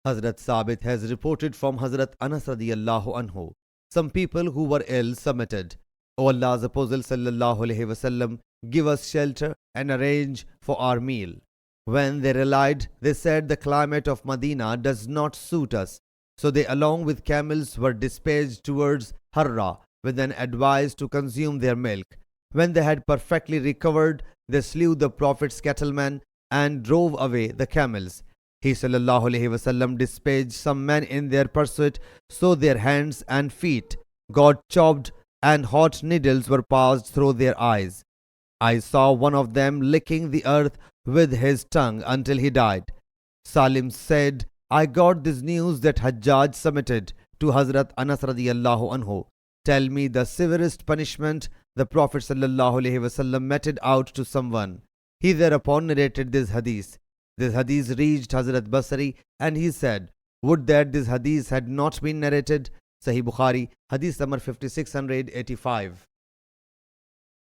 Hazrat Sabit has reported from Hazrat Anas radiyallahu anhu. Some people who were ill submitted, O Allah's Apostle sallallahu alaihi wasallam, give us shelter and arrange for our meal. When they relied, they said the climate of Medina does not suit us. So they along with camels were dispatched towards Harra with an advice to consume their milk. When they had perfectly recovered, they slew the Prophet's cattlemen and drove away the camels. He sallallahu alaihi wasallam dispatched some men in their pursuit, so their hands and feet got chopped and hot needles were passed through their eyes. I saw one of them licking the earth with his tongue until he died. Salim said, I got this news that Hajjaj submitted to Hazrat Anas radiyallahu anhu. Tell me the severest punishment the Prophet sallallahu alaihi wasallam meted out to someone. He thereupon narrated this hadith. This hadith reached Hazrat Basri and he said, would that this hadith had not been narrated. Sahih Bukhari, hadith number 5685.